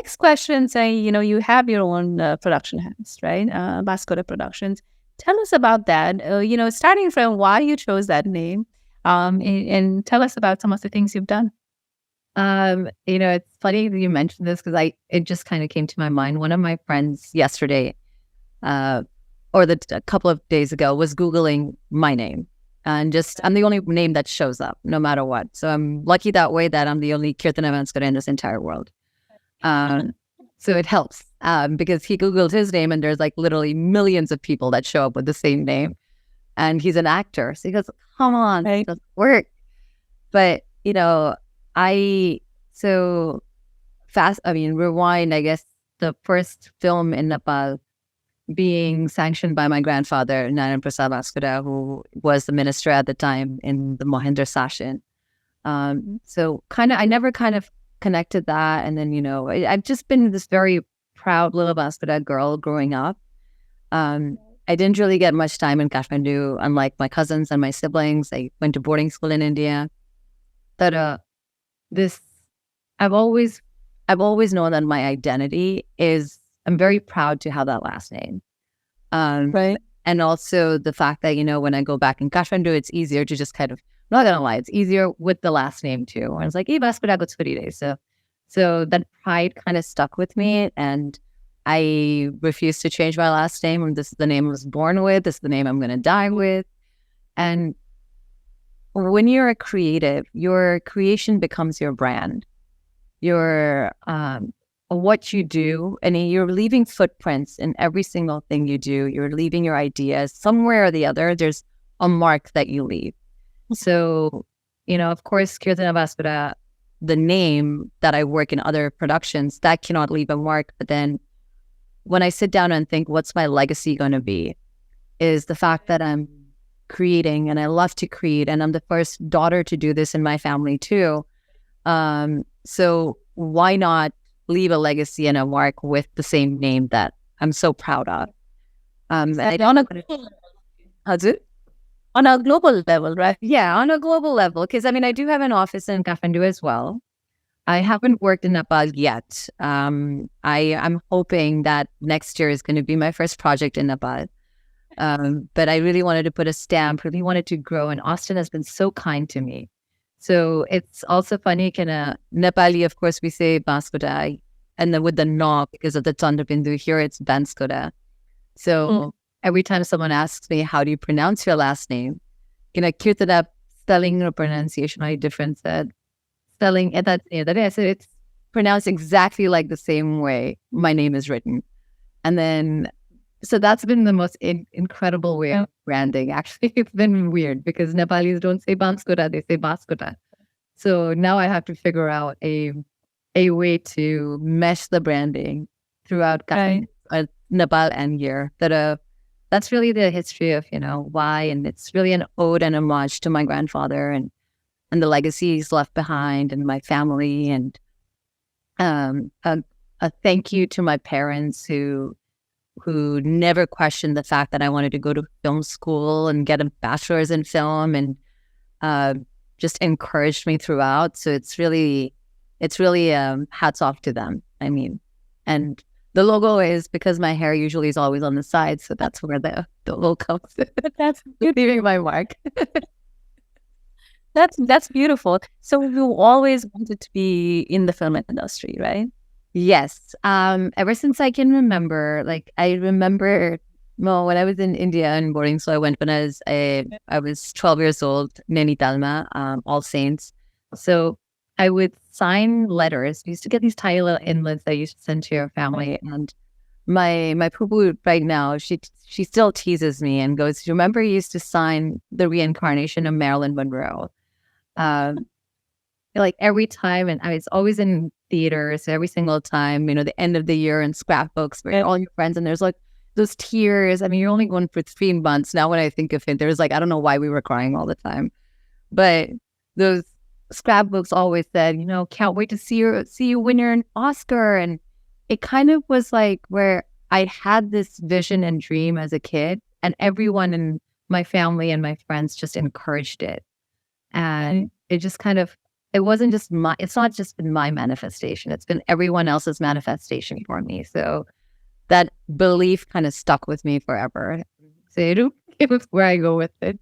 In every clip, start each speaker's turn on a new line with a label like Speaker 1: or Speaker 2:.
Speaker 1: next question, say, you have your own production house, right? Banskota Productions. Tell us about that. Starting from why you chose that name, and tell us about some of the things you've done.
Speaker 2: It's funny that you mentioned this because it just kind of came to my mind. One of my friends yesterday, a couple of days ago, was Googling my name. And I'm the only name that shows up no matter what. So I'm lucky that way that I'm the only Kirtana Banskota in this entire world. So it helps because he Googled his name and there's like literally millions of people that show up with the same name. And he's an actor. So he goes, come on, it doesn't work. But, rewind, I guess, the first film in Nepal being sanctioned by my grandfather, Narayan Prasad Banskota, who was the minister at the time in the Mohinder Sashin. I never kind of connected that. And then, I've just been this very proud little Banskota girl growing up. I didn't really get much time in Kathmandu, unlike my cousins and my siblings. I went to boarding school in India. But I've always known that my identity is, I'm very proud to have that last name.
Speaker 1: Right.
Speaker 2: And also the fact that, when I go back in Kathmandu, it's easier to just kind of, I'm not going to lie, it's easier with the last name too. I was like, so that pride kind of stuck with me, and I refuse to change my last name. And this is the name I was born with. This is the name I'm going to die with. And when you're a creative, your creation becomes your brand. Your what you do, and you're leaving footprints in every single thing you do. You're leaving your ideas somewhere or the other. There's a mark that you leave. So, of course, Kirtana Banskota, the name that I work in other productions, that cannot leave a mark. But then when I sit down and think, what's my legacy going to be, is the fact that I'm creating and I love to create, and I'm the first daughter to do this in my family too. So why not leave a legacy and a mark with the same name that I'm so proud of?
Speaker 1: On a global level, right?
Speaker 2: Yeah, on a global level. Because I do have an office in Kathmandu as well. I haven't worked in Nepal yet. I'm hoping that next year is going to be my first project in Nepal. But I really wanted to put a stamp, really wanted to grow. And Austin has been so kind to me. So it's also funny, Nepali, of course, we say Banskota, and then with the na, because of the Chandra here, it's Banskota. So every time someone asks me, how do you pronounce your last name? Kirtana, spelling or pronunciation are different. Spelling, and so it's pronounced exactly like the same way my name is written. And then, so that's been the most incredible way of branding. Actually, it's been weird because Nepalis don't say Banskota, they say Banskota. So now I have to figure out a way to mesh the branding throughout Nepal and here. That's really the history of, why. And it's really an ode and homage to my grandfather and the legacy he's left behind, and my family, and a thank you to my parents who never questioned the fact that I wanted to go to film school and get a bachelor's in film, and just encouraged me throughout. So it's really hats off to them. And the logo is because my hair usually is always on the side, so that's where the logo comes.
Speaker 1: That's
Speaker 2: leaving my mark.
Speaker 1: That's beautiful. So you always wanted to be in the film industry, right?
Speaker 2: Yes. Ever since I can remember, I remember, when I was in India and boarding, so I went when I was 12 years old, Nainitalma, All Saints. So I would sign letters. We used to get these tiny little inlets that I used to send to your family. And my poo-poo right now, she still teases me and goes, remember you used to sign the reincarnation of Marilyn Monroe? Every time, and it's always in theaters, every single time, the end of the year and scrapbooks where all your friends, and there's those tears. You're only going for 3 months. Now when I think of it, there's I don't know why we were crying all the time, but those scrapbooks always said, can't wait to see you win your Oscar. And it kind of was where I had this vision and dream as a kid, and everyone in my family and my friends just encouraged it. And it just kind of, it wasn't just it's not just been my manifestation. It's been everyone else's manifestation for me. So that belief kind of stuck with me forever. So it was where I go with it.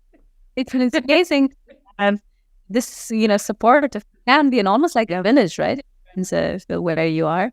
Speaker 1: It's amazing. This, support of family and almost like a village, right? And so where you are.